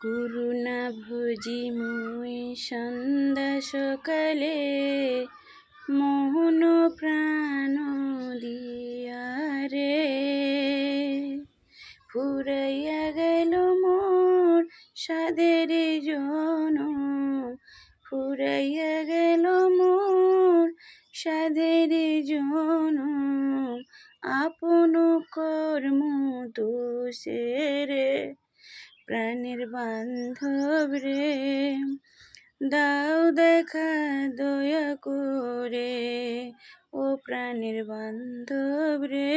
করুণা ভোজি মুই সন্ধ্যা সকালে, মোহন প্রাণ দিয়া রে। ফুরাইয়া গেল মোর সাধের জনম, ফুরাইয়া গেল মোর সাধের জনম। আপন কর্ম দোষে রে, প্রাণের বান্ধব রে, দাও দেখা দয়া করে। ও প্রাণের বান্ধব রে,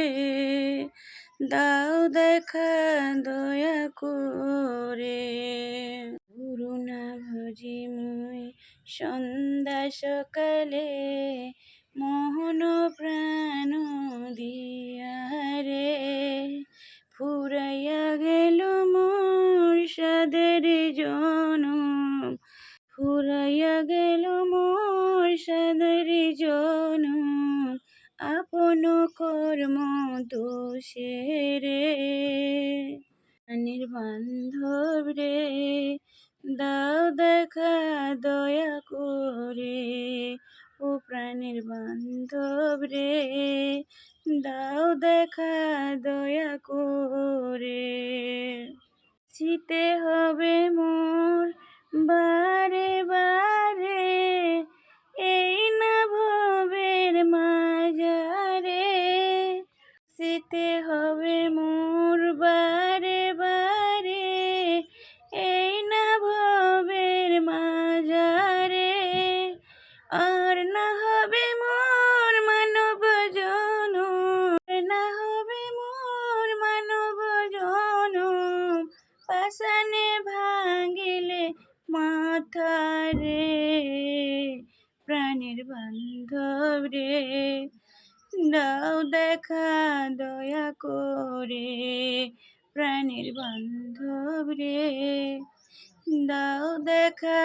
দাও দেখা দয়া করে। করুণা ভজি মুই সন্ধ্যা সকালে, মোহন প্রাণ দিয়া রে। ফুরাইয়া গেল মোর সাধের জনম, ফুরাইয়া গেল মোর সাধের জনম। আপন কর্ম দোষে রে, প্রাণের বান্ধব রে, দাও দেখা দয়া করে। ও প্রাণের বান্ধব রে, দাও দেখা দয়া করে। জিতে হবে মোর বারে বারে, এই না ভবের মাঝারে। জিতে হবে মোর বারে বারে, এই না ভবের মাঝারে। আর না হবে মোর মানব জনম, না হবে মোর মানব জনম। পাষাণে ভাঙিলে মাথা রে, প্রাণের বান্ধব রে, দাও দেখা দয়া করে। প্রাণের বান্ধব রে, দাও দেখা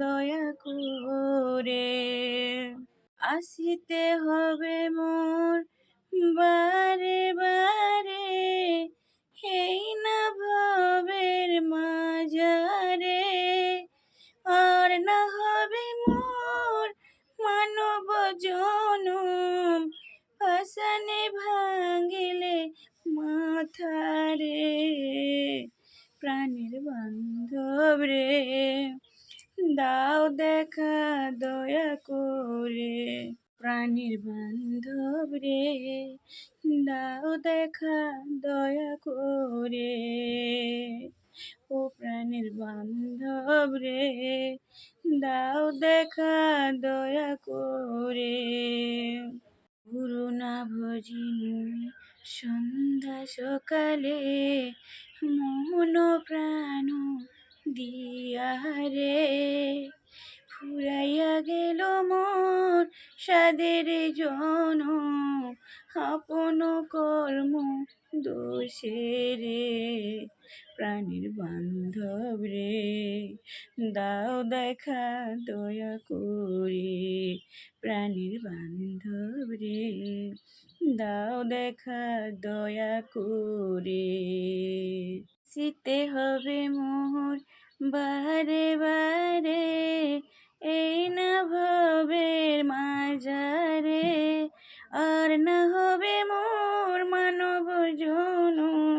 দয়া করে। আসিতে হবে মোর বারে বারে, এই না ভবের মাঝারে। আর না হবে মোর মানব জনম, পাষাণে ভাঙিলে মাথা রে, প্রাণের বান্ধব রে, দাও দেখা দয়া করে। প্রাণের বান্ধব রে, দাও দেখা দয়া করে। ও প্রাণের বান্ধব রে, দাও দেখা দয়া করে। করুণা ভজি মুই সন্ধ্যা সকালে, মোহন প্রাণ দিয়া রে। ফুরাইয়া গেল মোর সাধের জনম, আপন কর্ম দোষে রে, প্রাণের বান্ধব রে, দাও দেখা দয়া করে। প্রাণের বান্ধব রে, দাও দেখা দয়া করে। জিতে হবে মোর বারে বারে, এই না ভবের মাঝারে। আর না হবে মোর মানব জনম।